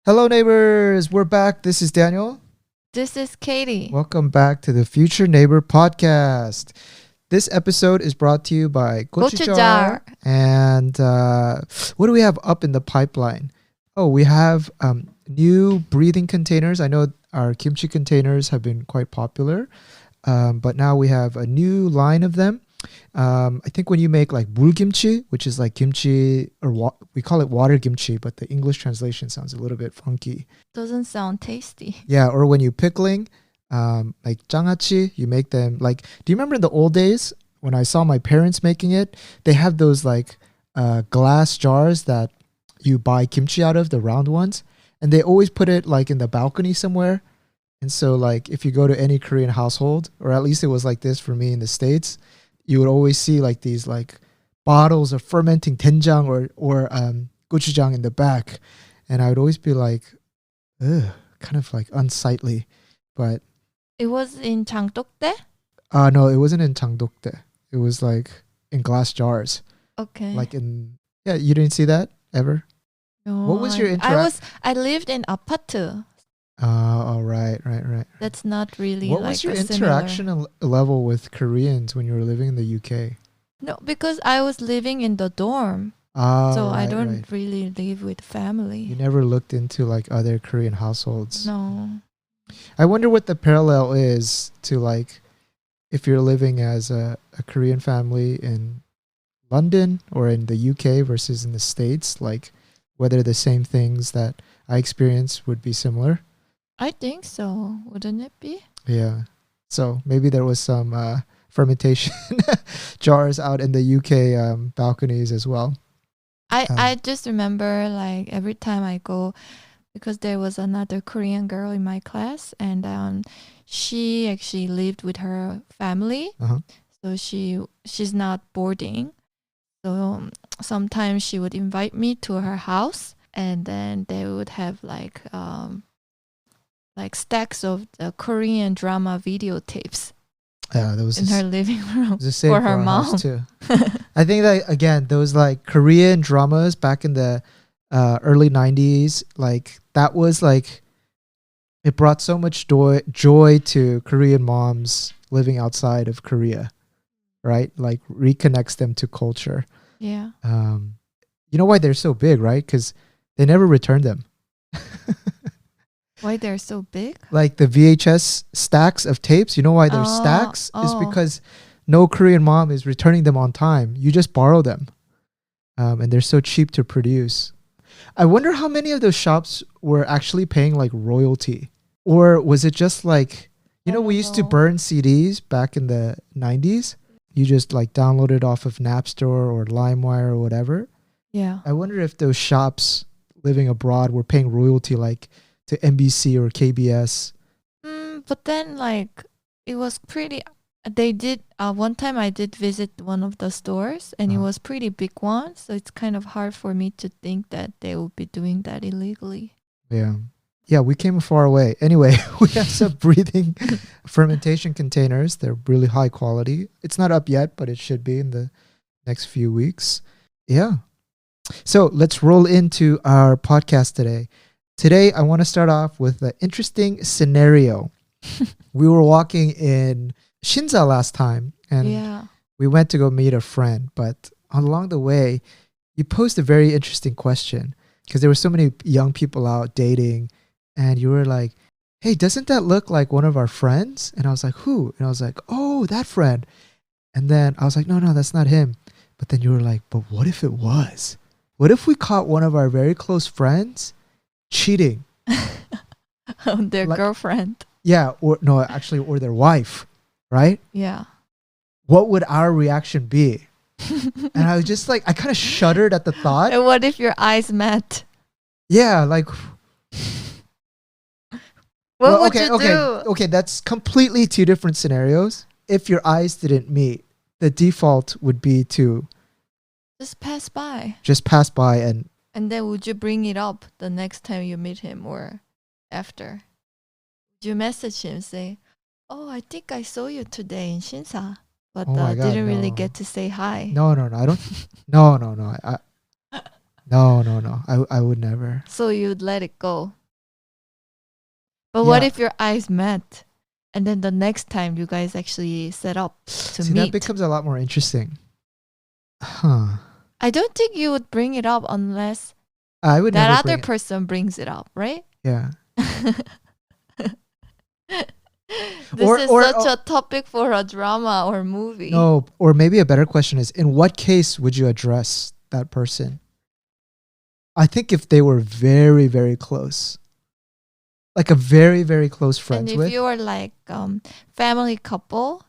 Hello, neighbors. We're back. This is Daniel. This is Katie. Welcome back to the Future Neighbor podcast. This episode is brought to you by Gochujar. Gochujar. And what do we have up in the pipeline? Oh, we have new breathing containers. I know our kimchi containers have been quite popular, but now we have a new line of them. I think when you make like 물김치, which is like kimchi, or we call it water kimchi, but the English translation sounds a little bit funky. Doesn't sound tasty. Yeah, or when you pickling, like 장아찌, you make them like. Do you remember in the old days when I saw my parents making it? They have those like glass jars that you buy kimchi out of, the round ones, and they always put it like in the balcony somewhere. And so like if you go to any Korean household, or at least it was like this for me in the States, you would always see like these like bottles of fermenting doenjang or gochujang in the back, and I would always be like, ugh, kind of like unsightly. But It was in 장독대? no, it wasn't in 장독대. It was like in glass jars. Okay. Like in you didn't see that ever? No, What was your interaction? I lived in 아파트. Oh, right. That's not really What like was your a similar. interaction level with Koreans when you were living in the UK? No, because I was living in the dorm. Oh, So I right, don't right. really live with family. You never looked into like other Korean households. No. I wonder what the parallel is to like if you're living as a Korean family in London or in the UK versus in the States, like whether the same things that I experienced would be similar. I think so. Wouldn't it be? Yeah. So maybe there was some fermentation jars out in the UK balconies as well. I just remember like every time I go, because there was another Korean girl in my class, and she actually lived with her family. Uh-huh. So she's not boarding. So sometimes she would invite me to her house, and then they would have like stacks of the Korean drama videotapes Yeah, that was in her living room the same for her our mom. house too. I think that again, those like Korean dramas back in the early 90s, like that was like it brought so much joy to Korean moms living outside of Korea, right? Like reconnects them to culture. Yeah. You know why they're so big, right? Because they never returned them. Why they're so big? Like the VHS stacks of tapes, you know why they're stacks? Is because no Korean mom is returning them on time. You just borrow them. And they're so cheap to produce. I wonder how many of those shops were actually paying like royalty. Or was it just like, you know, we used to burn CDs back in the 90s. You just like download it off of Napster or LimeWire or whatever. Yeah. I wonder if those shops living abroad were paying royalty like to NBC or KBS. But then like it was pretty. They did one time I did visit one of the stores, and it was pretty big one. So it's kind of hard for me to think that they would be doing that illegally. Yeah, we came far away. Anyway, we have some breathing fermentation containers. They're really high quality. It's not up yet, but it should be in the next few weeks. Yeah. So let's roll into our podcast today. Today, I want to start off with an interesting scenario. We were walking in Shinza last time, and we went to go meet a friend. But along the way, you posed a very interesting question because there were so many young people out dating, and you were like, hey, doesn't that look like one of our friends? And I was like, who? And I was like, oh, that friend. And then I was like, no, that's not him. But then you were like, but what if it was? What if we caught one of our very close friends cheating? Their girlfriend. Yeah, or their wife, right? Yeah. What would our reaction be? And I was just like, I kind of shuddered at the thought. And what if your eyes met? Yeah, like... What would you do? Okay, that's completely two different scenarios. If your eyes didn't meet, the default would be to... Just pass by. And then would you bring it up the next time you meet him or after? Would you message him, say, oh, I think I saw you today in Shinsa, but Oh my God, didn't really no. get to say hi. No, I don't... No. No. I would never. So you'd let it go. But Yeah. what if your eyes met, and then the next time you guys actually set up to See, meet? that becomes a lot more interesting. Huh. I don't think you would bring it up unless I would that never other bring it. person brings it up, right? Yeah. This Or- is or- such a topic for a drama or movie. No, or maybe a better question is, in what case would you address that person? I think if they were very, very close, like a very, very close And friends if with. you are like family couple,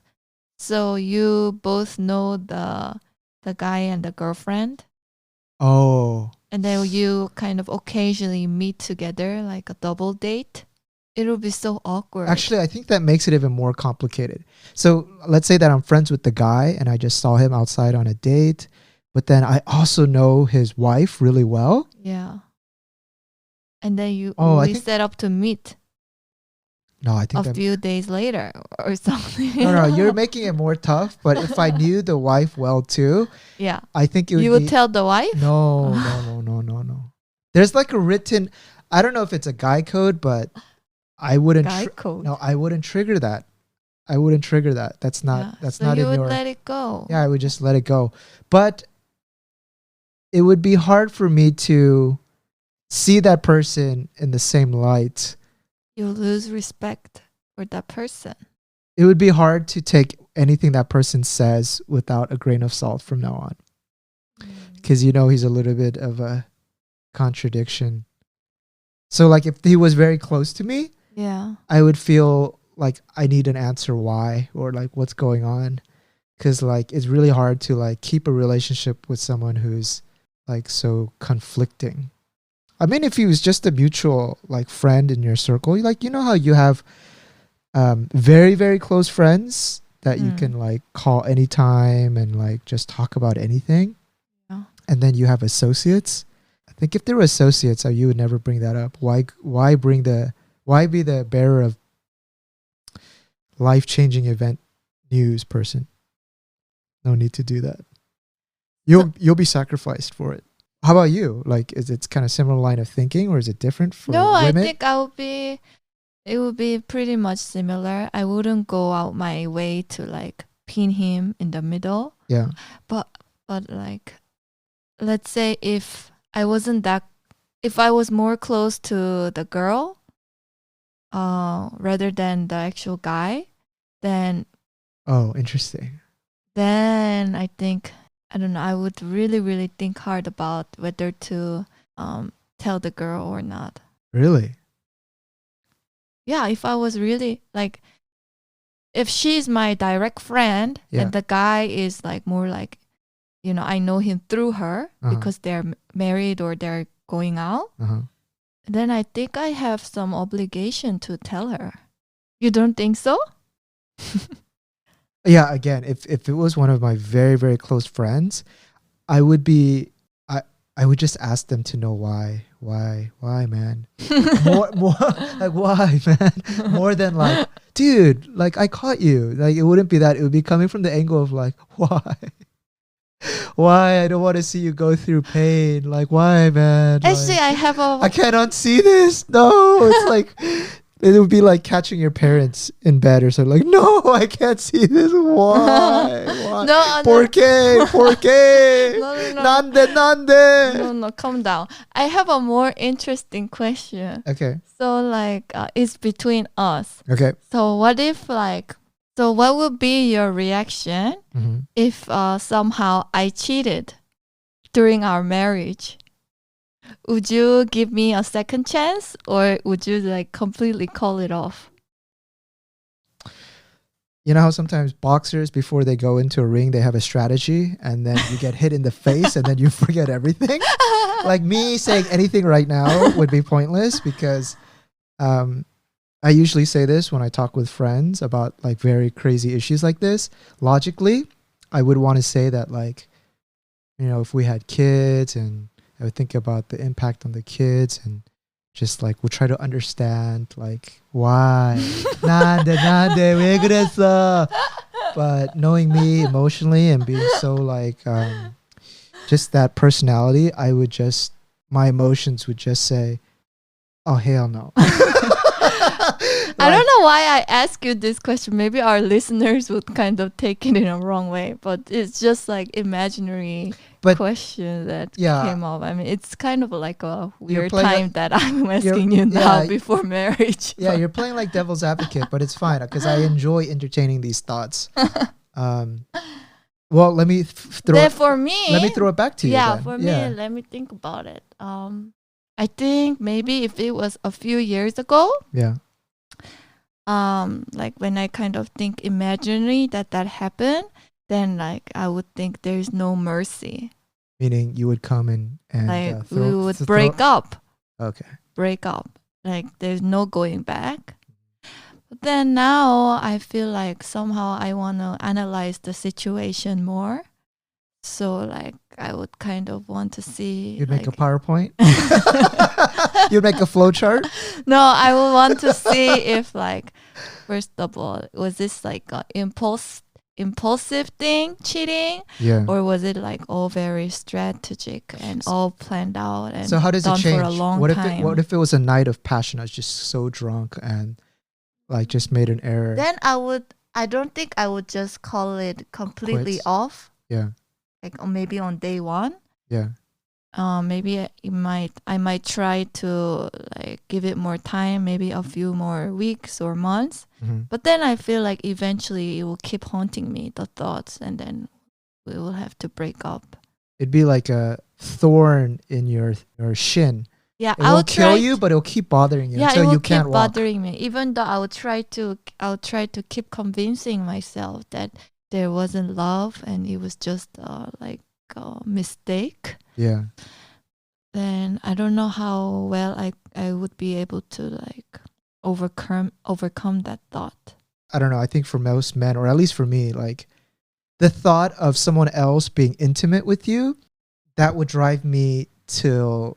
so you both know the guy and the girlfriend, Oh, and then you kind of occasionally meet together like a double date, it will be so awkward. actually, I think that makes it even more complicated. So let's say that I'm friends with the guy and I just saw him outside on a date, but then I also know his wife really well. Yeah. And then you Oh, I we think- set up to meet No, I a think that. few days later or something. No, you're making it more tough. But if I knew the wife well too, Yeah. I think it would You be. would tell the wife? No. There's like a written. I don't know if it's a guy code, but I wouldn't. Guy code. No, I wouldn't trigger that. That's not. Yeah. That's so not you in would your. let it go. Yeah, I would just let it go. But it would be hard for me to see that person in the same light. You lose respect for that person. It would be hard to take anything that person says without a grain of salt from now on. Because he's a little bit of a contradiction. So like if he was very close to me, Yeah. I would feel like I need an answer why, or like what's going on. Because like it's really hard to like keep a relationship with someone who's like so conflicting. I mean, if he was just a mutual like friend in your circle, like how you have very, very close friends that you can like call anytime and like just talk about anything. Yeah. And then you have associates. I think if they were associates, you would never bring that up. Why be the bearer of life-changing event news person? No need to do that. You'll be sacrificed for it. How about you? Like, is it kind of similar line of thinking, or is it different for No, women? I think it would be pretty much similar. I wouldn't go out my way to like pin him in the middle. Yeah. But like, let's say if I was more close to the girl, rather than the actual guy, then Oh, interesting. I think, I don't know, I would really, really think hard about whether to tell the girl or not. Really? Yeah, if I was really like, if she's my direct friend Yeah. and the guy is like more like, I know him through her because they're married or they're going out, then I think I have some obligation to tell her. You don't think so? Yeah. Again, if it was one of my very, very close friends, I would just ask them to know why, man. more like why, man. More than like, dude, like I caught you. Like it wouldn't be that. It would be coming from the angle of like, why? Why? I don't want to see you go through pain. Like why, man? Actually, Like, I I can't unsee this. No, it's like it would be like catching your parents in bed or something. Like, no, I can't see this. Why? Why? No. ¿Por qué? ¿Por qué? No. Nande. No, calm down. I have a more interesting question. Okay. So like, it's between us. Okay. So what if what would be your reaction if somehow I cheated during our marriage? Would you give me a second chance, or would you like completely call it off? You know how sometimes boxers, before they go into a ring, they have a strategy, and then you get hit in the face and then you forget everything? Like me saying anything right now would be pointless because I usually say this when I talk with friends about like very crazy issues like this. Logically, I would want to say that like, if we had kids, and I would think about the impact on the kids, and just like we'll try to understand like why. Nande, 왜 그랬어? But knowing me emotionally and being so like just that personality, my emotions would just say, oh, hell no. I don't know why I ask you this question. Maybe our listeners would kind of take it in a wrong way, but it's just like imaginary question that came up. I mean, it's kind of like a weird time that I'm asking you now before marriage. Yeah, you're playing like devil's advocate, but it's fine because I enjoy entertaining these thoughts. Well, let me throw it back to you. Yeah, for me, let me think about it. I think maybe if it was a few years ago, like when I kind of think imaginary that happened, then like I would think there's no mercy. Meaning you would come and like we would break up. Okay. Break up. Like there's no going back. But then now I feel like somehow I want to analyze the situation more. So like I would kind of want to see. You'd make a PowerPoint? You'd make a flow chart? No, I would want to see if like, first of all, was this like an impulsive thing, cheating? Yeah. Or was it like all very strategic and all planned out and so how does done it change? For a long time? What if it was a night of passion? I was just so drunk and like just made an error. Then I don't think I would just call it completely off. Yeah. Like maybe on day one. Yeah. Maybe I might try to like give it more time, maybe a few more weeks or months. Mm-hmm. But then I feel like eventually it will keep haunting me, the thoughts, and then we will have to break up. It'd be like a thorn in your shin. Yeah, it won't kill you, but it'll keep bothering you until you can't walk. Yeah, it will keep bothering me. Even though I'll try to keep convincing myself that there wasn't love and it was just like a mistake. Yeah. Then I don't know how well I would be able to like overcome that thought. I don't know. I think for most men, or at least for me, like the thought of someone else being intimate with you, that would drive me till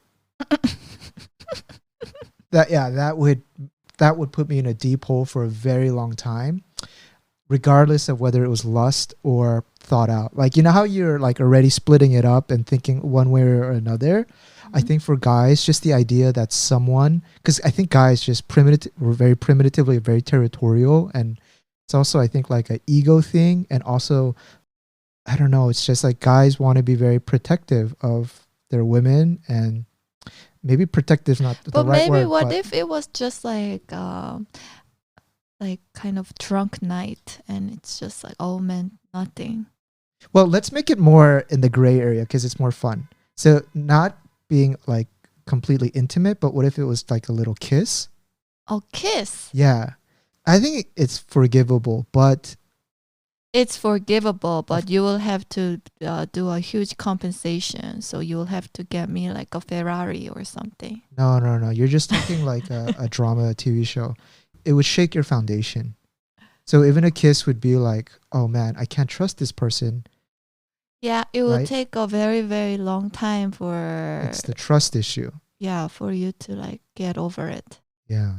that would put me in a deep hole for a very long time, regardless of whether it was lust or thought out. Like, you know how you're like already splitting it up and thinking one way or another? I think for guys, just the idea that someone, because I think guys just we're very primitively very territorial, and it's also I think like an ego thing, and also I don't know, it's just like guys want to be very protective of their women, and maybe protective is not the right word. But maybe what if it was just like kind of drunk night and it's just like all meant nothing? Well, let's make it more in the gray area because it's more fun. So not being like completely intimate, but what if it was like a little kiss? A kiss? Yeah. I think it's forgivable, but... It's forgivable, but you will have to do a huge compensation. So you will have to get me like a Ferrari or something. No. You're just thinking like a drama, a TV show. It would shake your foundation. So even a kiss would be like, oh man, I can't trust this person. Yeah, it will take a very, very long time for... It's the trust issue. Yeah, for you to like get over it. Yeah.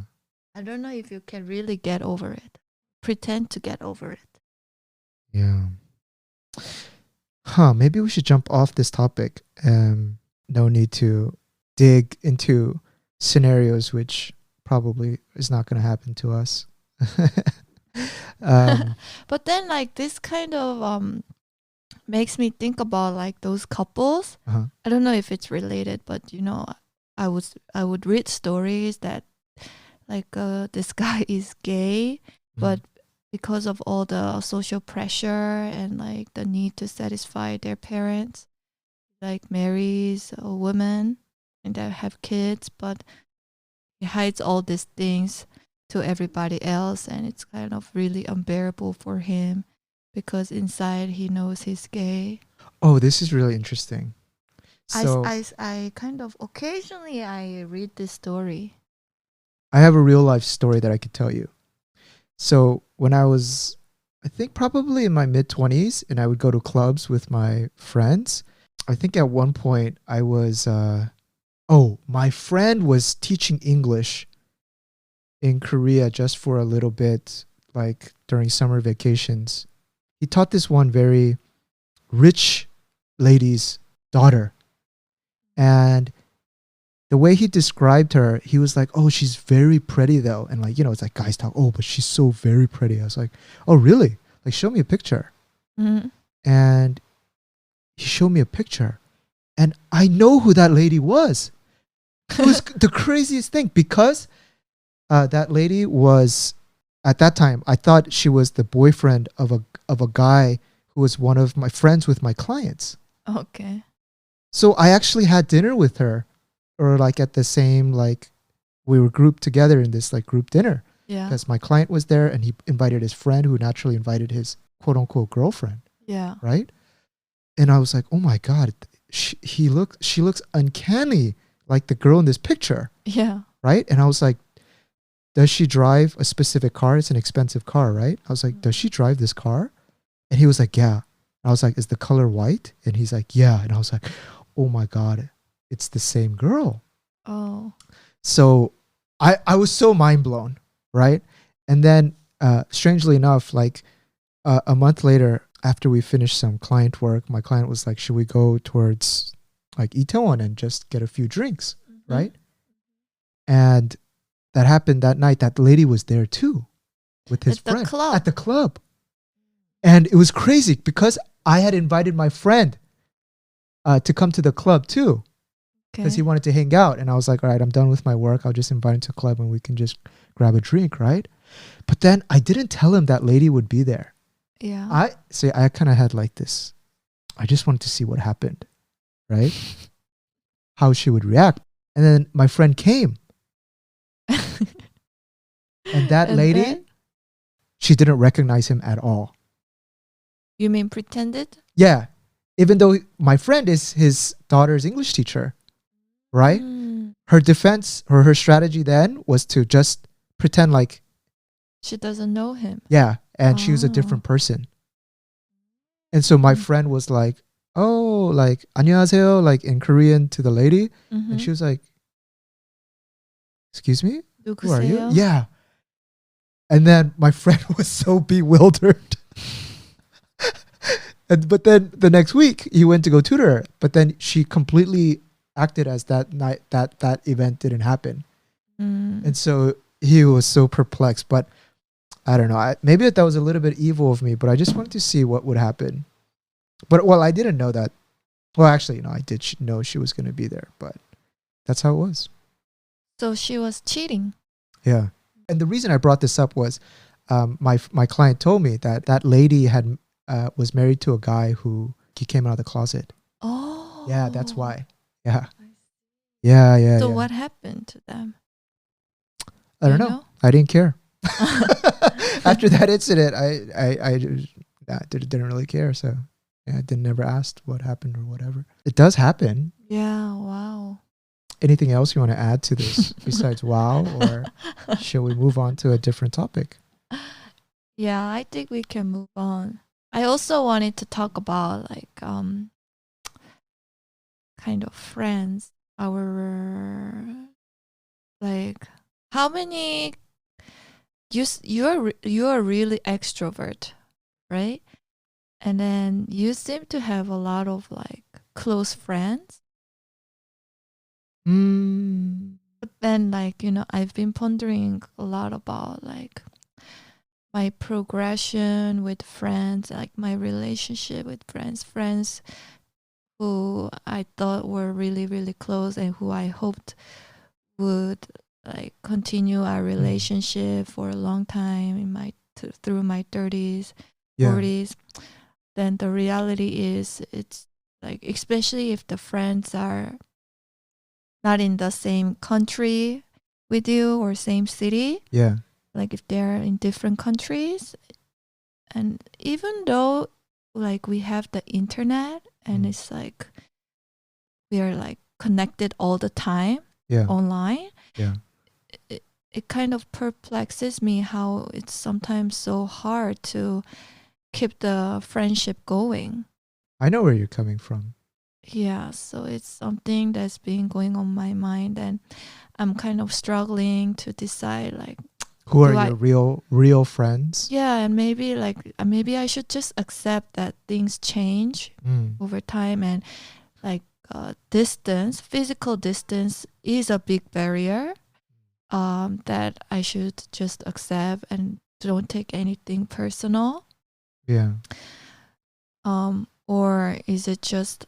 I don't know if you can really get over it. Pretend to get over it. Yeah. Maybe we should jump off this topic. No need to dig into scenarios which probably is not going to happen to us. But then like this kind of makes me think about like those couples. I don't know if it's related, but you know, I would read stories that like this guy is gay, but because of all the social pressure and like the need to satisfy their parents, like marries a woman and they have kids, but he hides all these things to everybody else, and it's kind of really unbearable for him because inside he knows he's gay. Oh, this is really interesting. So I kind of occasionally I read this story. I have a real life story that I could tell you. So when I was, I think probably in my mid-20s, and I would go to clubs with my friends, I think at one point I was, my friend was teaching English in Korea just for a little bit, like during summer vacations. He taught this one very rich lady's daughter. And the way he described her, he was like, oh, she's very pretty though. And like, it's like guys talk, oh, but she's so very pretty. I was like, oh, really? Like, show me a picture. Mm-hmm. And he showed me a picture. And I know who that lady was. It was the craziest thing because that lady was, at that time, I thought she was the boyfriend of a guy who was one of my friends with my clients. Okay. So I actually had dinner with her, or like at the same, like we were grouped together in this like group dinner. Yeah. Because my client was there and he invited his friend who naturally invited his quote unquote girlfriend. Yeah. Right. And I was like, oh my God, she looks uncanny like the girl in this picture. Yeah. Right. And I was like, does she drive a specific car? It's an expensive car, right? I was like, does she drive this car? And he was like, yeah. I was like, is the color white? And he's like, yeah. And I was like, oh my God, it's the same girl. Oh. So I was so mind blown, right? And then strangely enough, like a month later, after we finished some client work, my client was like, should we go towards like Itaewon and just get a few drinks, right? And that happened that night. That lady was there too with his friend at the club. And it was crazy because I had invited my friend to come to the club too because he wanted to hang out. And I was like, all right, I'm done with my work. I'll just invite him to the club and we can just grab a drink, right? But then I didn't tell him that lady would be there. Yeah. I kind of had like this. I just wanted to see what happened, right? How she would react. And then my friend came. And that lady, she didn't recognize him at all. You mean pretended? Yeah. Even though my friend is his daughter's English teacher, right? Her defense or her strategy then was to just pretend like she doesn't know him. Yeah. And she was a different person. And so my friend was like, oh, like, 안녕하세요, like in Korean to the lady. And she was like, excuse me? Who are you? Yeah. And then my friend was so bewildered. But then the next week he went to go tutor her. But then she completely acted as that night that event didn't happen. And so he was so perplexed. But I don't know. Maybe that was a little bit evil of me, but I just wanted to see what would happen. But I didn't know that. Well, actually, I did know she was going to be there, but that's how it was. So she was cheating. Yeah. And the reason I brought this up was my client told me that lady was married to a guy who he came out of the closet. Oh. Yeah, that's why. Yeah. Yeah. So what happened to them? I don't know. I didn't care. After that incident, I didn't really care. So I never asked what happened or whatever. It does happen. Yeah. Wow. Anything else you want to add to this besides wow, or shall we move on to a different topic? Yeah, I think we can move on. I also wanted to talk about like kind of friends. Our like how many you're really extrovert, right? And then you seem to have a lot of like close friends. But then like, I've been pondering a lot about like my progression with friends, like my relationship with friends who I thought were really, really close and who I hoped would like continue our relationship for a long time in through my 30s, 40s. Then the reality is it's like, especially if the friends are not in the same country with you or same city. Yeah. Like if they're in different countries. And even though like we have the internet and it's like we are like connected all the time online. Yeah. It kind of perplexes me how it's sometimes so hard to keep the friendship going. I know where you're coming from. Yeah, so it's something that's been going on my mind, and I'm kind of struggling to decide like who are your real friends. Yeah, and maybe I should just accept that things change over time, and like distance, physical distance is a big barrier that I should just accept and don't take anything personal. Yeah. Or is it just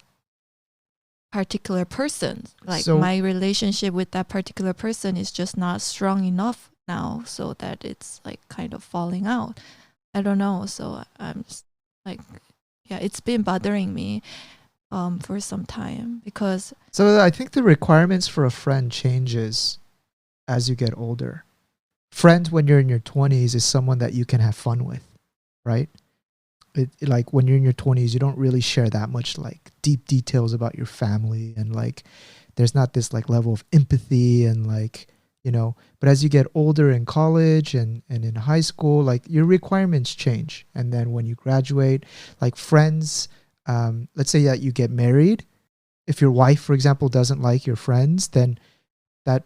particular person? Like So- my relationship with that particular person is just not strong enough now, so that it's like kind of falling out. I don't know. So I'm just like, yeah, it's been bothering me for some time because So I think the requirements for a friend changes as you get older. Friends when you're in your 20s is someone that you can have fun with, right? Like when you're in your 20s, you don't really share that much like deep details about your family, and like there's not this like level of empathy and like, you know, but as you get older in college and in high school, like your requirements change. And then when you graduate, like friends, let's say that you get married. If your wife, for example, doesn't like your friends, then that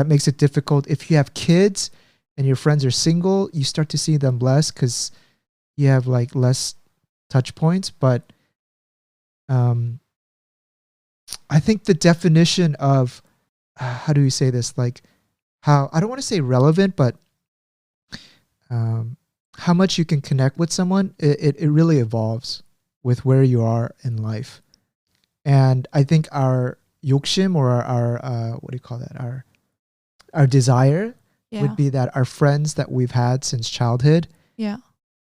makes it difficult. If you have kids and your friends are single, you start to see them less because you have like less touch points. But I think the definition of how do you say this? Like how, I don't want to say relevant, but how much you can connect with someone, it really evolves with where you are in life. And I think our 욕심, or our what do you call that? Our desire would be that our friends that we've had since childhood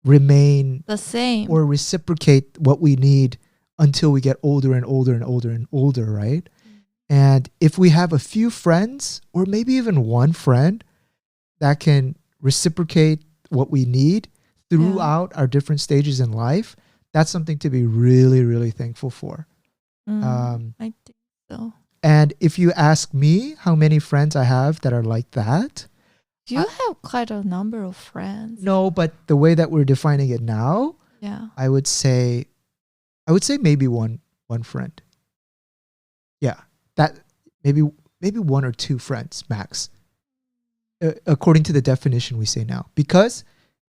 remain the same or reciprocate what we need until we get older and older and older and older, right? And if we have a few friends, or maybe even one friend that can reciprocate what we need throughout our different stages in life, that's something to be really, really thankful for. I think so. And if you ask me how many friends I have that are like that, You have quite a number of friends. no, but the way that we're defining it now, I would say maybe one friend. Yeah, that maybe one or two friends max, according to the definition we say now. Because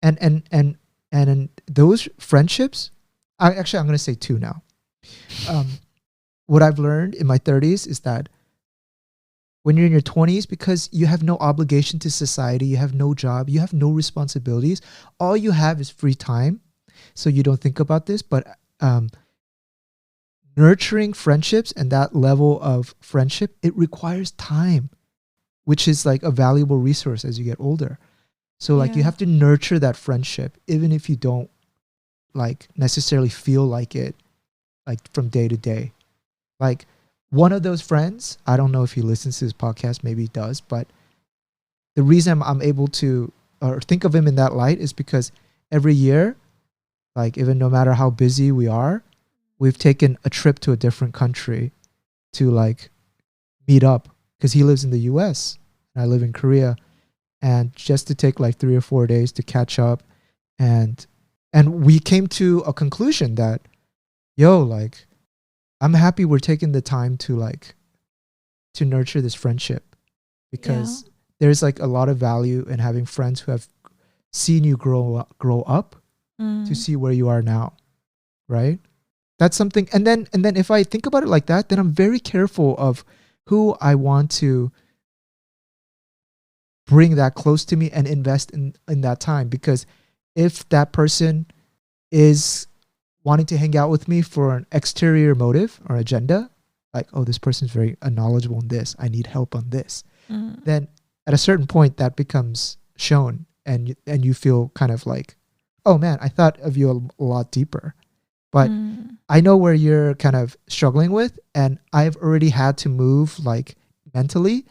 and those friendships, I'm going to say two now. What I've learned in my 30s is that when you're in your 20s, because you have no obligation to society, you have no job, you have no responsibilities, all you have is free time. So you don't think about this, but nurturing friendships and that level of friendship, it requires time, which is like a valuable resource as you get older. So like you have to nurture that friendship, even if you don't like necessarily feel like it, like from day to day. Like one of those friends, I don't know if he listens to this podcast, maybe he does, but the reason I'm able to or think of him in that light is because every year, like even no matter how busy we are, we've taken a trip to a different country to like meet up, because he lives in the US and I live in Korea, and just to take like 3 or 4 days to catch up. And we came to a conclusion that, like, I'm happy we're taking the time to like to nurture this friendship, because there's like a lot of value in having friends who have seen you grow up to see where you are now, right? That's something. And then if I think about it like that, then I'm very careful of who I want to bring that close to me and invest in that time. Because if that person is wanting to hang out with me for an exterior motive or agenda, like, oh, this person's very knowledgeable in this, I need help on this, then at a certain point that becomes shown, and you feel kind of like, oh man, I thought of you a lot deeper. But I know where you're kind of struggling with, and I've already had to move like mentally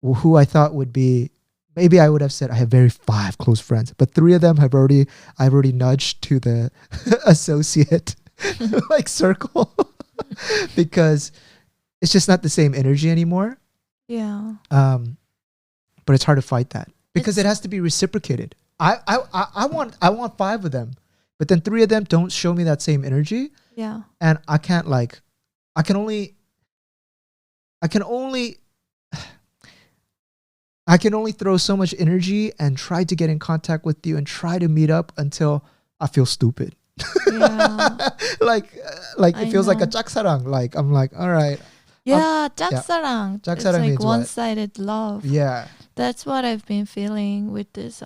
who I thought would be, maybe I would have said I have 5 close friends, but 3 of them I've already nudged to the associate like circle because it's just not the same energy anymore. Yeah. But it's hard to fight that because it has to be reciprocated. I want 5 of them, but then 3 of them don't show me that same energy. Yeah. And I can only throw so much energy and try to get in contact with you and try to meet up until I feel stupid. Yeah. Like it I feels like a know. 짝사랑. Like I'm like, all right, Yeah, yeah. 짝사랑. It's 짝사랑 like means what? one-sided love. Yeah, That's what I've been feeling with this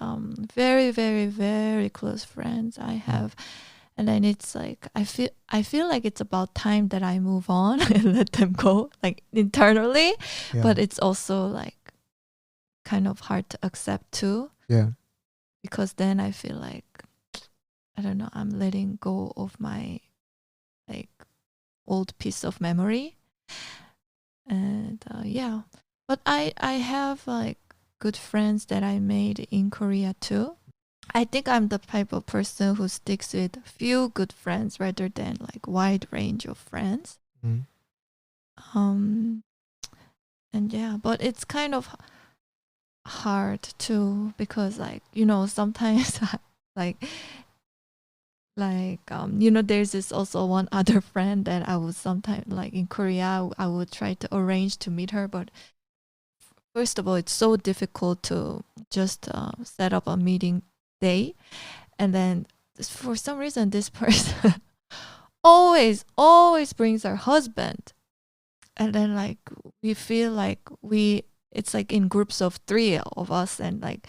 very, very, very close friends I have. And then it's like I feel like it's about time that I move on and let them go, like internally. yeah, But it's also like kind of hard to accept too, yeah, because then I feel like, I don't know, I'm letting go of my like old piece of memory. And yeah, but I have like good friends that I made in Korea too. I think I'm the type of person who sticks with few good friends rather than like wide range of friends. mm, Um, and yeah, but it's kind of hard too, because like, sometimes like there's this also one other friend that I would sometimes, like in Korea, I would try to arrange to meet her, but first of all, it's so difficult to just set up a meeting day. And then for some reason, this person always brings her husband. And then like we feel like it's like in groups of three of us, and like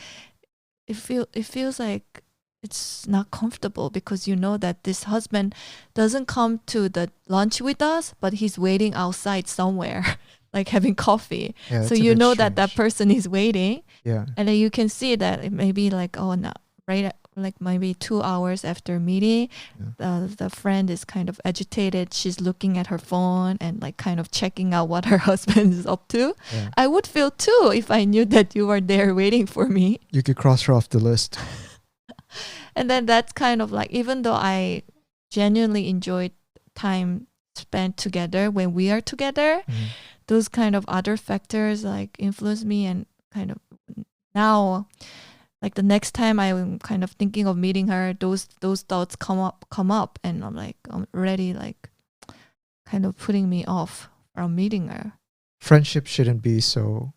it feels like it's not comfortable, because that this husband doesn't come to the lunch with us, but he's waiting outside somewhere, like having coffee. yeah. So It's a bit that strange. person is waiting, Yeah, and then you can see that it may be like, oh no, right, like maybe 2 hours after meeting, the friend is kind of agitated. She's looking at her phone and like kind of checking out what her husband is up to. yeah. I would feel too if I knew that you were there waiting for me. You could cross her off the list. And then that's kind of like, even though I genuinely enjoyed time spent together when we are together, those kind of other factors like influence me, and kind of now, like the next time I'm kind of thinking of meeting her, those thoughts come up, and I'm like, I'm already like kind of putting me off from meeting her. Friendship shouldn't be so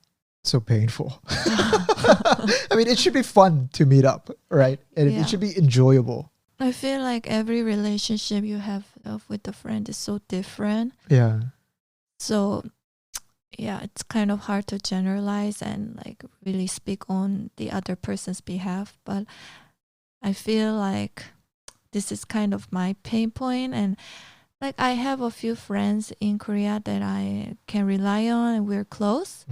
painful. I mean, it should be fun to meet up, right? And Yeah. it should be enjoyable. I feel like every relationship you have with a friend is so different. Yeah. So yeah, it's kind of hard to generalize and like really speak on the other person's behalf. But I feel like this is kind of my pain point, and like I have a few friends in Korea that I can rely on, and we're close.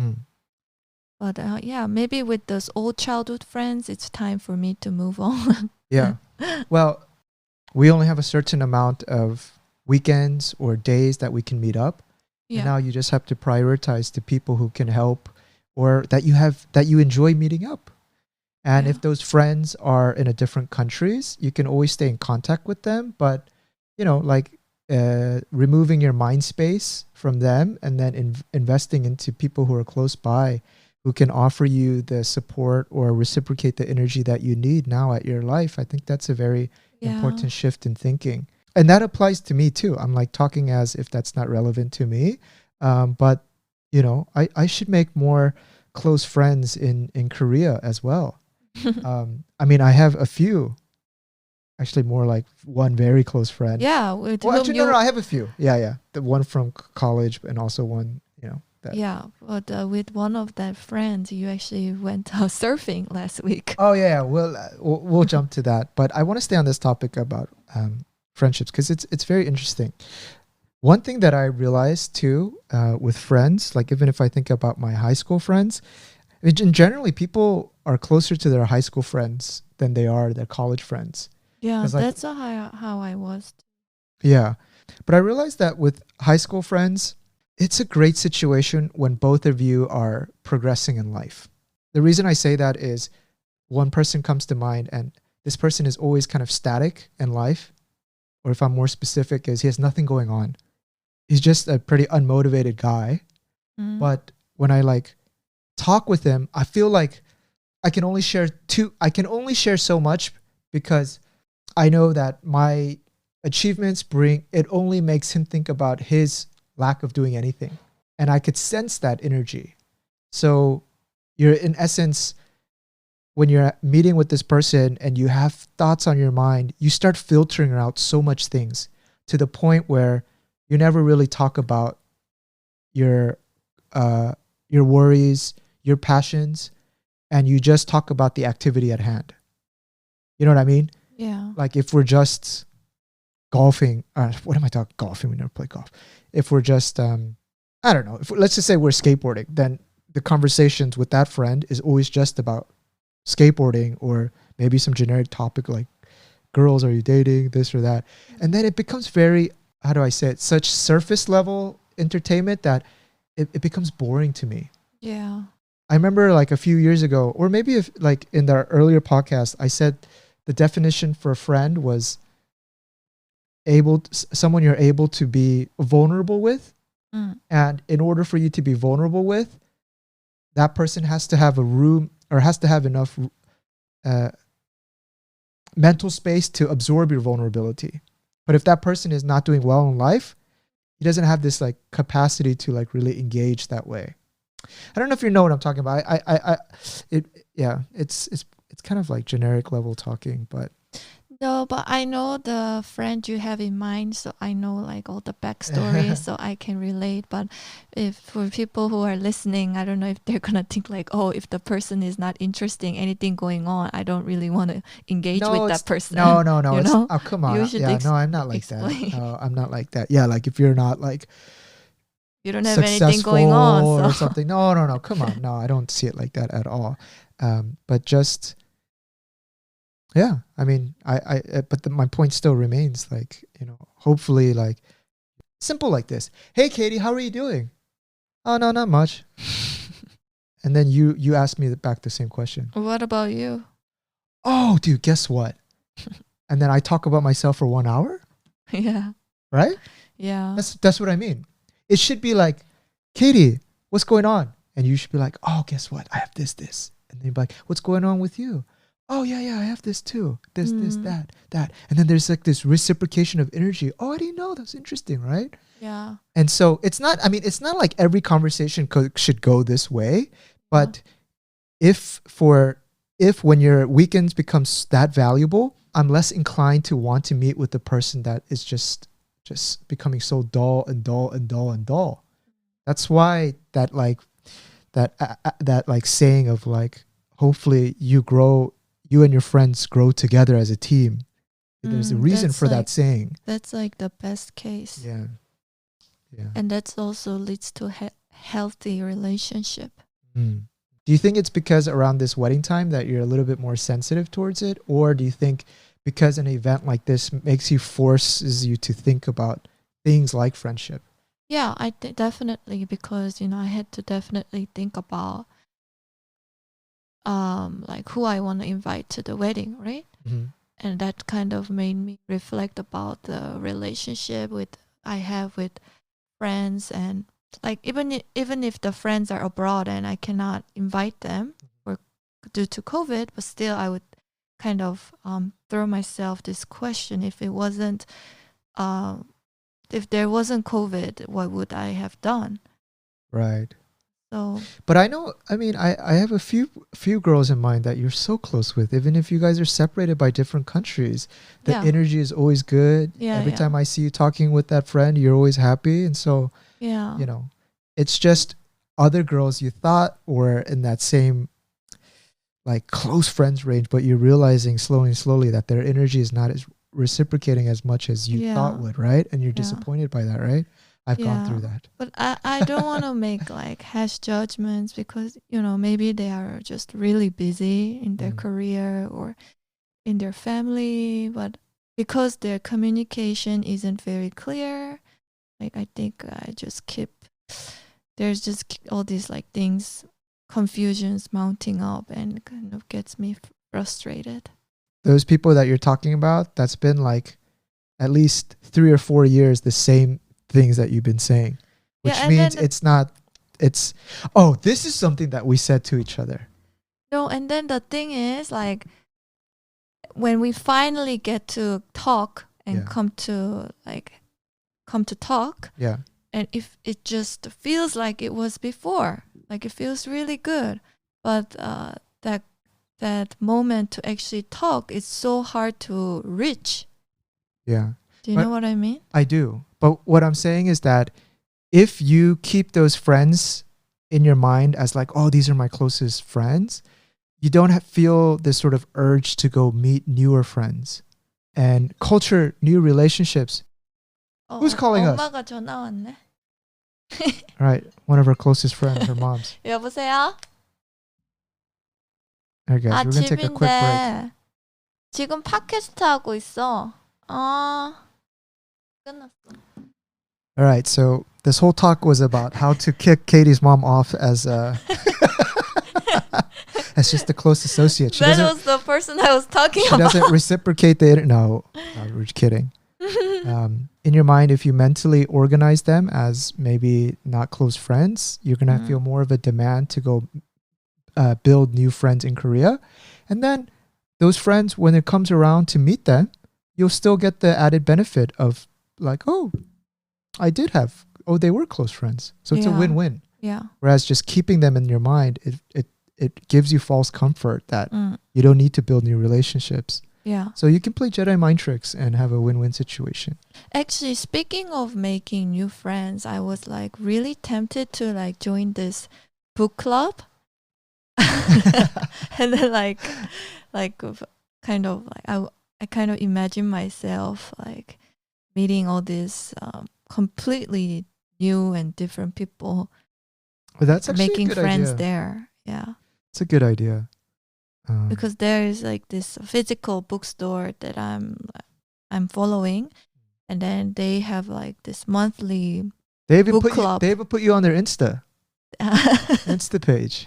But yeah, maybe with those old childhood friends, it's time for me to move on. Yeah. Well, we only have a certain amount of weekends or days that we can meet up. And Yeah. now you just have to prioritize the people who can help, or that you enjoy meeting up. And Yeah. if those friends are in a different countries, you can always stay in contact with them. But, like removing your mind space from them, and then investing into people who are close by, who can offer you the support or reciprocate the energy that you need now at your life. I think that's a very important shift in thinking. And that applies to me too. I'm like talking as if that's not relevant to me. But, I should make more close friends in Korea as well. I mean, I have a few, actually more like one very close friend. Yeah. With Well, whom actually, no, I have a few. Yeah. The one from college, and also one, that. Yeah, but with one of that friends, you actually went surfing last week. Oh yeah, we'll jump to that. But I want to stay on this topic about friendships, because it's very interesting. One thing that I realized too with friends, like even if I think about my high school friends, generally people are closer to their high school friends than they are their college friends. Yeah, 'Cause, like, that's how I was. Yeah, but I realized that with high school friends, it's a great situation when both of you are progressing in life. The reason I say that is one person comes to mind, and this person is always kind of static in life. Or if I'm more specific, is he has nothing going on. He's just a pretty unmotivated guy. But when I like talk with him, I feel like I can only share so much, because I know that my achievements it only makes him think about his lack of doing anything. And I could sense that energy. So you're in essence when you're meeting with this person and you have thoughts on your mind, you start filtering out so much things to the point where you never really talk about your worries, your passions, and you just talk about the activity at hand. You know what I mean? Yeah. Like if we're just golfing, what am I talking? Golfing, we never play golf. If we're just, I don't know, let's just say we're skateboarding, then the conversations with that friend is always just about skateboarding or maybe some generic topic like girls, are you dating, this or that. And then it becomes very, how do I say it, such surface level entertainment that it becomes boring to me. Yeah. I remember like a few years ago, or maybe if like in the earlier podcast, I said the definition for a friend was someone you're able to be vulnerable with. And in order for you to be vulnerable with, that person has to have a room or has to have enough mental space to absorb your vulnerability. But if that person is not doing well in life, he doesn't have this like capacity to like really engage that way. I don't know if you know what I'm talking about. It's kind of like generic level talking, but no, but I know the friend you have in mind, so I know like all the backstory, so I can relate. But if for people who are listening, I don't know if they're gonna think like, oh, if the person is not interesting, anything going on, I don't really want to engage with that person. No. You know? Oh, come on. Yeah, no, I'm not like explain. that. No, I'm not like that. Yeah, like if you're not like you don't have anything going on or something. No. Come on. No, I don't see it like that at all. But just. Yeah, I mean, but my point still remains, like, you know, hopefully, like, simple like this. Hey, Katie, how are you doing? Oh, no, not much. And then you ask me back the same question. What about you? Oh, dude, guess what? And then I talk about myself for 1 hour? Yeah. Right? Yeah. That's what I mean. It should be like, Katie, what's going on? And you should be like, oh, guess what? I have this. And then you're like, what's going on with you? Oh, yeah, I have this too. This, that. And then there's like this reciprocation of energy. Oh, I didn't know. That's interesting, right? Yeah. And so it's not like every conversation should go this way. But if when your weekends becomes that valuable, I'm less inclined to want to meet with the person that is just becoming so dull. That's why that saying of like, hopefully you and your friends grow together as a team. There's a reason for that saying. That's like the best case. Yeah. And that's also leads to healthy relationship. Do you think it's because around this wedding time that you're a little bit more sensitive towards it? Or do you think because an event like this forces you to think about things like friendship? Yeah, I definitely, because, you know, I had to definitely think about like who I want to invite to the wedding, right? Mm-hmm. And that kind of made me reflect about the relationship I have with friends, and like even if the friends are abroad and I cannot invite them or due to COVID, but still I would kind of throw myself this question: if there wasn't COVID, what would I have done? Right. So, but I know, I mean, I have a few girls in mind that you're so close with, even if you guys are separated by different countries. The energy is always good. Every time I see you talking with that friend, you're always happy. And so, you know, it's just other girls you thought were in that same like close friends range, but you're realizing slowly that their energy is not as reciprocating as much as you thought would, right? And you're disappointed by that, right? I've gone through that. But I don't want to make like harsh judgments, because, you know, maybe they are just really busy in their career or in their family, but because their communication isn't very clear, like I think there's just all these like things, confusions mounting up, and kind of gets me frustrated. Those people that you're talking about, that's been like at least 3 or 4 years the same things that you've been saying, which means this is something that we said to each other. No, and then the thing is, like, when we finally get to talk and come to talk, and if it just feels like it was before, like it feels really good, but that that moment to actually talk is so hard to reach. Yeah. Do you But know what I mean? I do. But what I'm saying is that if you keep those friends in your mind as like, oh, these are my closest friends, you don't feel this sort of urge to go meet newer friends and culture new relationships. Who's calling us? 엄마가 전화 왔네. All right, one of our closest friends, her mom's. 여보세요? All right, guys, we're going to take a quick break. 지금 팟캐스트 하고 있어. 끝났어. All right, so this whole talk was about how to kick Katie's mom off as as just a close associate. That was the person I was talking about. She doesn't reciprocate the... No, we're kidding. In your mind, if you mentally organize them as maybe not close friends, you're going to feel more of a demand to go build new friends in Korea. And then those friends, when it comes around to meet them, you'll still get the added benefit of like, oh, they were close friends. So it's a win-win. Yeah. Whereas just keeping them in your mind, it gives you false comfort that you don't need to build new relationships. Yeah. So you can play Jedi mind tricks and have a win-win situation. Actually, speaking of making new friends, I was like really tempted to like join this book club. And then I kind of imagine myself like meeting all these completely new and different people. Well, that's actually making a good friends idea. there. Yeah. It's a good idea. Because there is like this physical bookstore that I'm following, and then they have like this monthly book club. They even put you on their Insta page.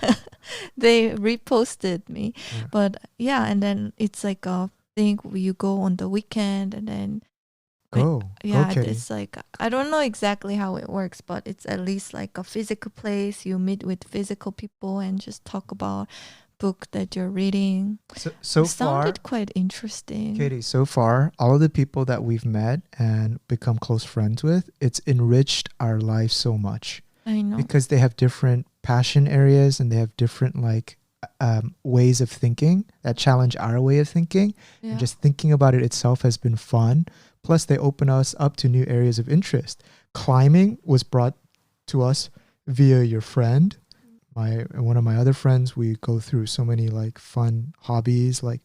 They reposted me, Yeah. but yeah, and then it's like a thing where you go on the weekend, and then Go Kitty. it's like I don't know exactly how it works, but it's at least like a physical place. You meet with physical people and just talk about book that you're reading. So it sounded quite interesting. Katie, so far, all of the people that we've met and become close friends with, it's enriched our life so much. I know. Because they have different passion areas and they have different ways of thinking that challenge our way of thinking. Yeah. And just thinking about it itself has been fun. Plus, they open us up to new areas of interest. Climbing was brought to us via your friend. One of my other friends, we go through so many like fun hobbies like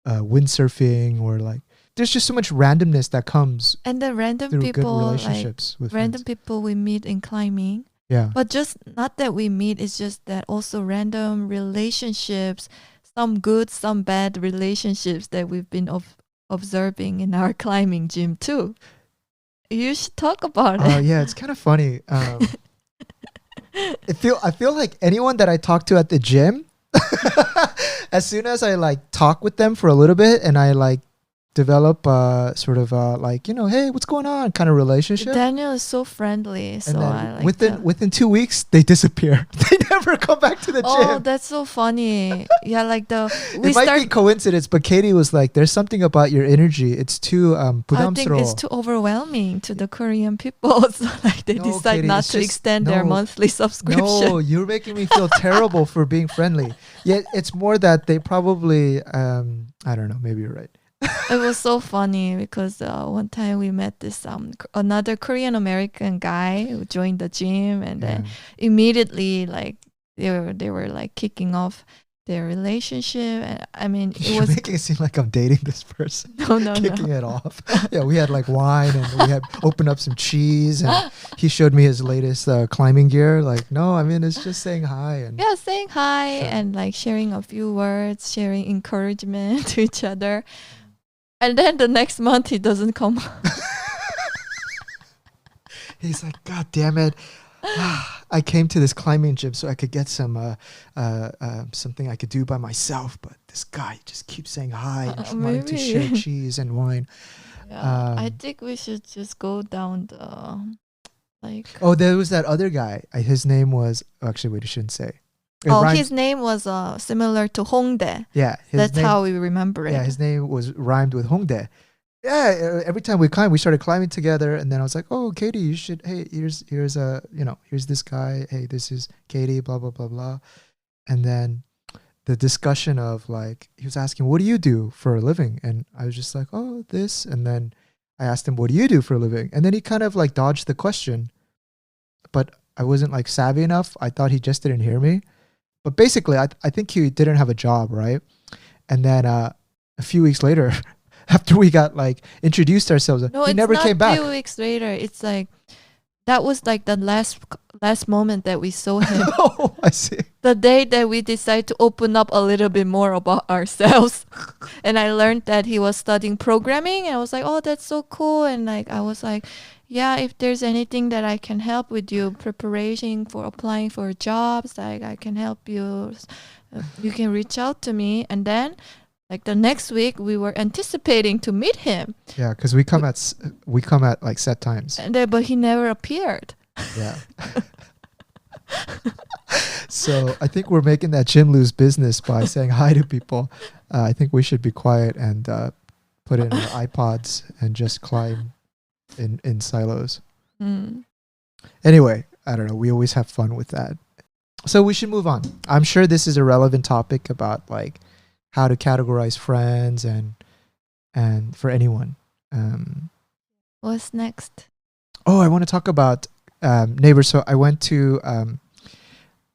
windsurfing, or like there's just so much randomness that comes and the random through people, good relationships with random friends. people we meet in climbing. Yeah. But just not that we meet, it's just that also random relationships, some good, some bad relationships that we've been observing in our climbing gym too. You should talk about it. Yeah, it's kind of funny. I feel like anyone that I talk to at the gym, as soon as I like talk with them for a little bit and I like develop sort of hey, what's going on kind of relationship. Daniel is so friendly, so I like within 2 weeks they disappear. They never come back to the gym. Oh, that's so funny. Yeah, like it might be coincidence, but Katie was like, "There's something about your energy. It's too 부담스러워." I think it's too overwhelming to the Korean people, so like they decide Katie, not to extend their monthly subscription. No, you're making me feel terrible for being friendly. Yeah, it's more that they probably I don't know. Maybe you're right. It was so funny because one time we met this another Korean American guy who joined the gym, and then immediately like they were like kicking off their relationship. And I mean, You're making it seem like I'm dating this person. No, kicking it off. Yeah, we had like wine and we had opened up some cheese, and he showed me his latest climbing gear. Like, no, I mean, it's just saying hi and saying hi and like sharing a few words, sharing encouragement to each other. And then the next month he doesn't come. He's like, God damn it. I came to this climbing gym so I could get some something I could do by myself, but this guy just keeps saying hi and wanting to share cheese and wine. Yeah, I think we should just go down the Oh, there was that other guy. His name was actually, wait, I shouldn't say. His name was similar to Hongdae. Yeah, that's how we remember it. Yeah, his name was rhymed with Hongdae. Yeah, every time we started climbing together, and then I was like, "Oh, Katie, you should. Hey, here's here's this guy. Hey, this is Katie. Blah blah blah blah." And then the discussion of like, he was asking, what do you do for a living? And I was just like, oh, this. And then I asked him, what do you do for a living? And then he kind of like dodged the question, but I wasn't like savvy enough. I thought he just didn't hear me. But basically, I think he didn't have a job, right? And then a few weeks later, after we got like introduced ourselves, he never came back. No, it's not a few weeks later. It's like, that was like the last moment that we saw him. Oh, I see. The day that we decided to open up a little bit more about ourselves. And I learned that he was studying programming. And I was like, oh, that's so cool. And like, I was like, yeah, if there's anything that I can help with you, preparation for applying for jobs, like I can help you. You can reach out to me. And then like the next week, we were anticipating to meet him. Yeah, because we come at like set times. And but he never appeared. Yeah. So I think we're making that Jim lose business by saying hi to people. I think we should be quiet and put in our iPods and just climb in silos. Anyway, I don't know. We always have fun with that. So we should move on. I'm sure this is a relevant topic about like how to categorize friends and for anyone. What's next? Oh, I want to talk about neighbors. So I went to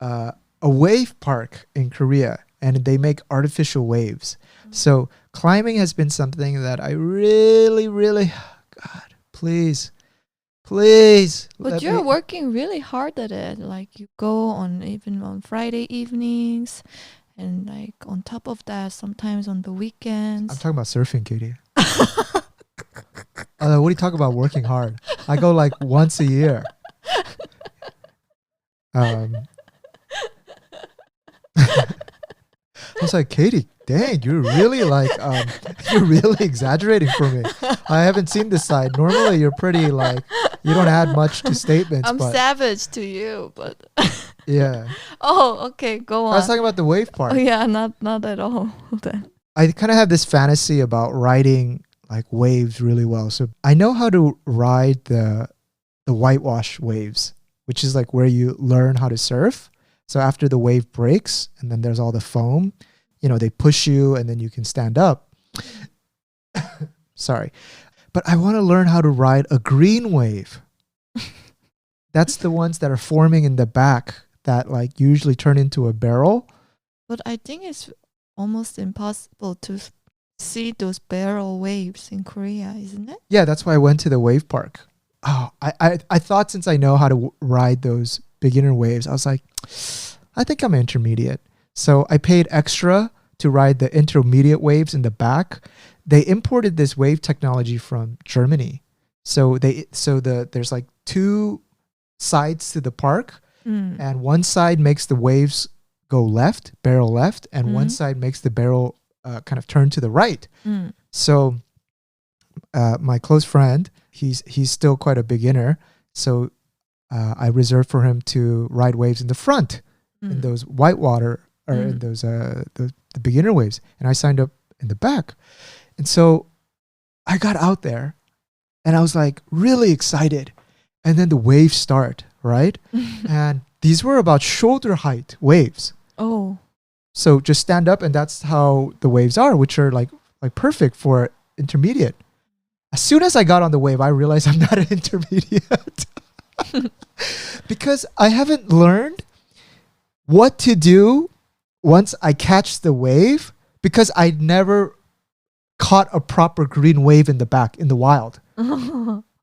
a wave park in Korea, and they make artificial waves. So climbing has been something that I really, God, please. But you're working really hard at it. Like you go on even on Friday evenings, and like on top of that, sometimes on the weekends. I'm talking about surfing, Katie. What are you talking about working hard? I go like once a year. I was like, Katie, dang, you're really like, you're really exaggerating for me. I haven't seen this side. Normally, you're pretty like, you don't add much to statements. I'm savage to you, but yeah. Oh, okay, go on. I was talking about the wave park. Oh yeah, not at all. Then. I kind of have this fantasy about riding like waves really well. So I know how to ride the whitewash waves, which is like where you learn how to surf. So after the wave breaks and then there's all the foam, you know, they push you and then you can stand up. Sorry. But I want to learn how to ride a green wave. That's the ones that are forming in the back that like usually turn into a barrel. But I think it's almost impossible to see those barrel waves in Korea, isn't it? Yeah, that's why I went to the wave park. Oh, I thought since I know how to ride those beginner waves, I was like, I think I'm intermediate. So I paid extra to ride the intermediate waves in the back. They imported this wave technology from Germany. So there's like two sides to the park, and one side makes the waves go left, barrel left, and one side makes the barrel kind of turn to the right. So my close friend, he's still quite a beginner, so I reserved for him to ride waves in the front in those whitewater or in those the beginner waves, and I signed up in the back. And so I got out there and I was like really excited, and then the waves start, right? And these were about shoulder height waves. Oh, so just stand up, and that's how the waves are, which are like perfect for intermediate. As soon as I got on the wave, I realized I'm not an intermediate. Because I haven't learned what to do once I catch the wave, because I never caught a proper green wave in the back in the wild.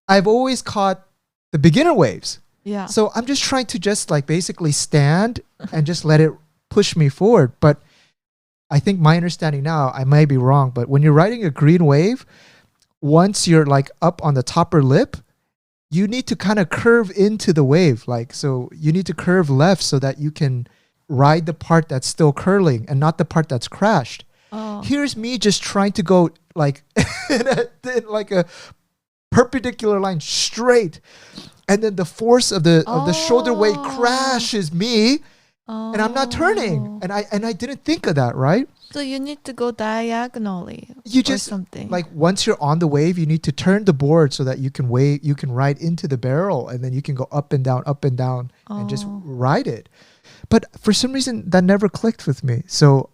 I've always caught the beginner waves. Yeah. So I'm just trying to just like basically stand and just let it push me forward. But I think my understanding now, I might be wrong, but when you're riding a green wave, once you're like up on the topper lip, you need to kind of curve into the wave. Like, so you need to curve left so that you can ride the part that's still curling and not the part that's crashed. Oh. Here's me just trying to go like in like a perpendicular line straight, and then the force of the shoulder weight crashes me, and I'm not turning, and I didn't think of that, right? So you need to go diagonally. You just something like once you're on the wave, you need to turn the board so that you can ride into the barrel, and then you can go up and down, and just ride it. But for some reason that never clicked with me. So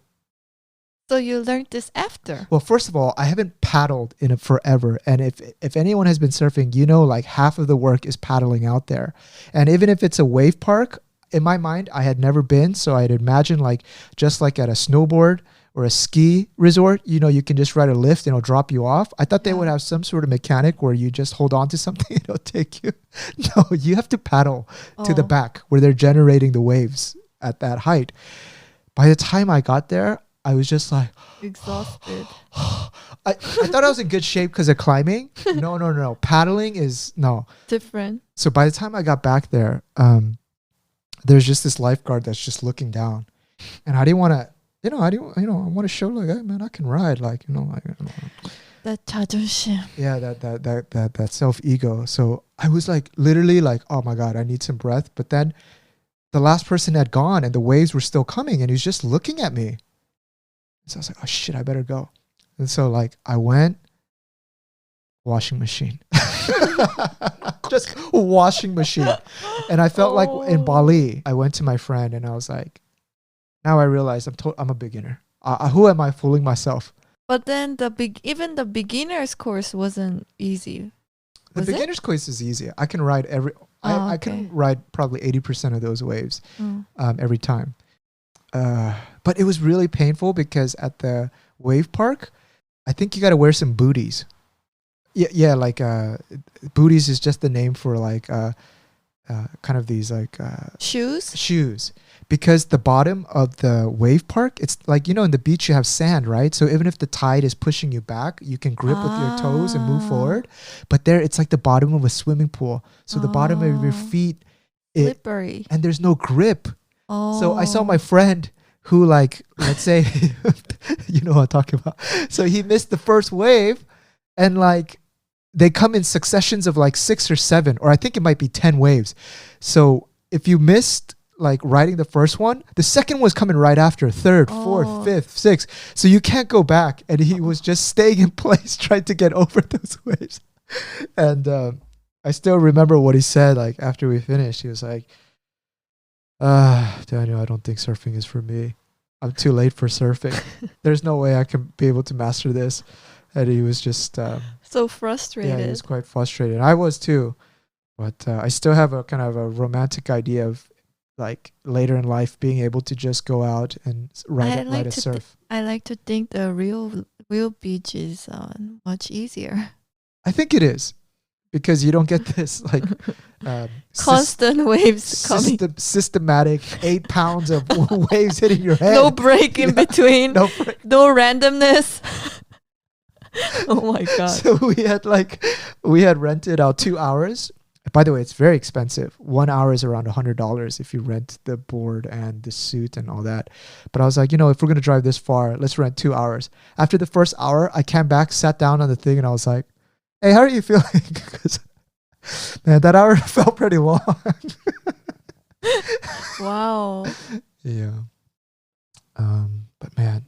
So you learned this after? Well, first of all, I haven't paddled in it forever. And if anyone has been surfing, you know, like half of the work is paddling out there. And even if it's a wave park, in my mind, I had never been. So I'd imagine like just like at a snowboard or a ski resort, you know, you can just ride a lift and it'll drop you off. I thought they would have some sort of mechanic where you just hold on to something and it'll take you. No, you have to paddle to the back where they're generating the waves at that height. By the time I got there, I was just like exhausted. I thought I was in good shape because of climbing. No. Paddling is different. So by the time I got back there, there's just this lifeguard that's just looking down, and I didn't want to. I want to show like, hey man, I can ride. Like, That 자존심. Yeah, that self ego. So I was like, literally like, oh my god, I need some breath. But then the last person had gone, and the waves were still coming, and he was just looking at me. So I was like, oh shit, I better go. And so like I went, washing machine. Just washing machine. And I felt like in Bali, I went to my friend and I was like, now I realize I'm a beginner. Who am I fooling myself? But then even the beginner's course wasn't easy. The beginner's course is easy. I can ride I can ride probably 80% of those waves every time. But it was really painful because at the wave park, I think you got to wear some booties. Yeah, like booties is just the name for like kind of these like shoes. Because the bottom of the wave park, it's like, in the beach you have sand, right? So even if the tide is pushing you back, you can grip with your toes and move forward. But there, it's like the bottom of a swimming pool. So the bottom of your feet, slippery, and there's no grip. So I saw my friend who, like, let's say, you know what I'm talking about. So he missed the first wave, and like they come in successions of like 6 or 7, or I think it might be 10 waves. So if you missed like riding the first one, the second was coming right after, third, fourth, fifth, sixth. So you can't go back. And he was just staying in place trying to get over those waves. And I still remember what he said, like after we finished. He was like, Daniel, I don't think surfing is for me. I'm too late for surfing. There's no way I can be able to master this. And he was just so frustrated. Yeah, he was quite frustrated. I was too. But I still have a kind of a romantic idea of like later in life being able to just go out and ride a surf. I like to think the real beach is much easier. I think it is, because you don't get this like constant waves coming. Systematic 8 pounds of waves hitting your head. No break in between. No randomness. Oh my god. So we had rented out 2 hours. By the way, it's very expensive. 1 hour is around $100 if you rent the board and the suit and all that. But I was like, if we're going to drive this far, let's rent 2 hours. After the first hour, I came back, sat down on the thing, and I was like, hey, how are you feeling? Because, man, that hour felt pretty long. Wow. Yeah. But, man,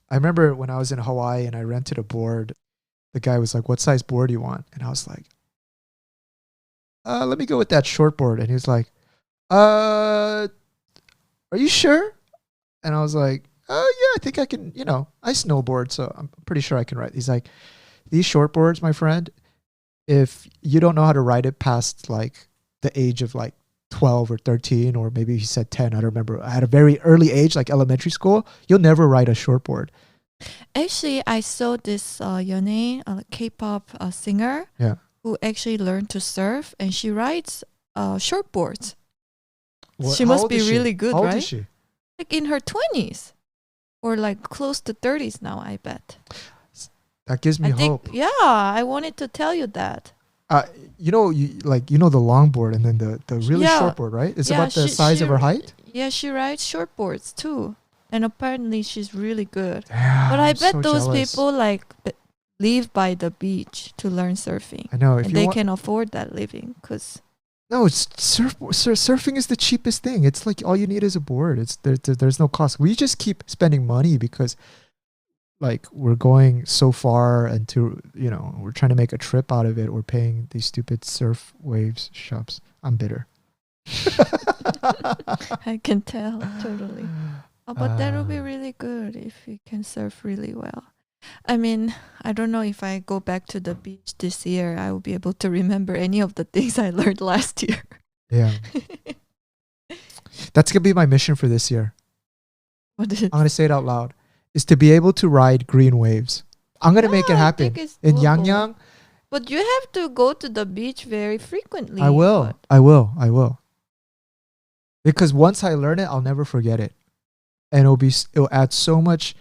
I remember when I was in Hawaii and I rented a board, the guy was like, what size board do you want? And I was like, let me go with that short board. And he was like, are you sure? And I was like, oh yeah, I think I can, I snowboard, so I'm pretty sure I can ride. He's like, these short boards, my friend, if you don't know how to ride it past like the age of like 12 or 13, or maybe he said 10, I don't remember. At a very early age, like elementary school, you'll never ride a short board. Actually, I saw this 연예인, K-pop singer. Yeah. Who actually learned to surf, and she rides shortboards. Well, she must be really good, how right? Old is she? Like in her 20s, or like close to 30s now, I bet. That gives me hope. Yeah, I wanted to tell you that. You know the longboard and then the really short board, right? It's about the size of her height? Yeah, she rides shortboards too. And apparently she's really good. Damn, but I bet so those jealous. people live by the beach to learn surfing. I know. And they can afford that living because... No, it's surfing is the cheapest thing. It's like all you need is a board. There's no cost. We just keep spending money because like we're going so far and we're trying to make a trip out of it. We're paying these stupid surf waves shops. I'm bitter. I can tell, totally. Oh, but that would be Uh, really good if you can surf really well. I mean, I don't know if I go back to the beach this year, I will be able to remember any of the things I learned last year. yeah. That's gonna be my mission for this year. What is it? I'm gonna say it out loud. Is to be able to ride green waves. I'm gonna make it I happen. think it's In doable. Yangyang, But you have to go to the beach very frequently. I will. But I will. I will. Because once I learn it, I'll never forget it. And it'll add so much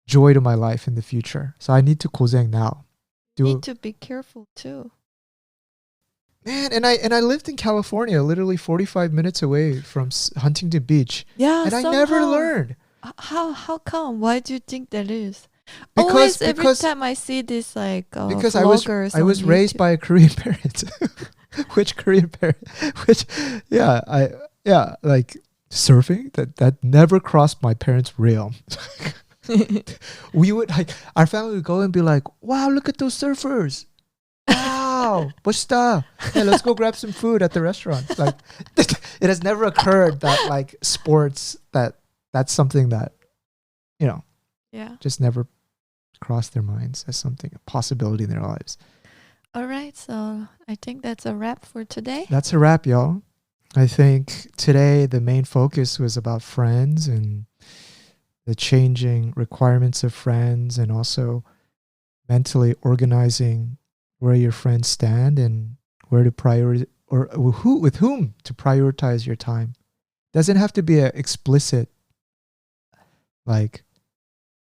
joy to my life in the future. So I need to 고생 now. you need to be careful too. Man, and I lived in California, literally 45 minutes away from Huntington Beach, Yeah, and I never somehow. learned How come? Why do you think that is? because Always every because time I see this like because vloggers I was on raised YouTube. by a Korean parent. Which Korean parent? Which like surfing that never crossed my parents' realm. We would like our family would go and be like, "Wow, look at those surfers! Wow, 멋있다. Hey, let's go grab some food at the restaurant." Like, it has never occurred that like sports that's something that Yeah. just never crossed their minds as something a possibility in their lives. All right, so I think that's a wrap for today. That's a wrap, y'all. I think today the main focus was about friends and the changing requirements of friends, and also mentally organizing where your friends stand and where to with whom to prioritize your time. Doesn't have to be a explicit like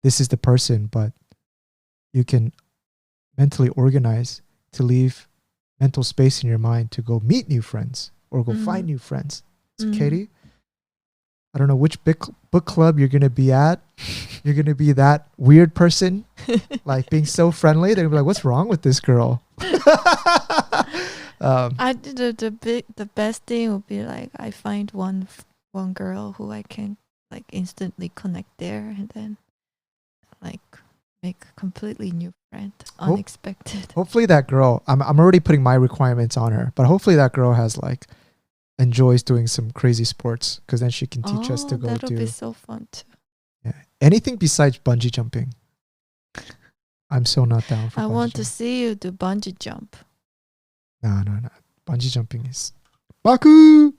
this is the person, but you can mentally organize to leave mental space in your mind to go meet new friends or go find new friends. So Katie, I don't know which book club you're going to be at. You're going to be that weird person, like being so friendly. They're going to be like, what's wrong with this girl? I did the best thing would be like I find one girl who I can like instantly connect there, and then like make a completely new friend, unexpected. Hopefully that girl, I'm already putting my requirements on her, but hopefully that girl has like enjoys doing some crazy sports, because then she can teach us to go that'll do be so fun too. anything besides bungee jumping. I'm so not down for I bungee want to jumping. see you do bungee jump. No. Bungee jumping is Baku!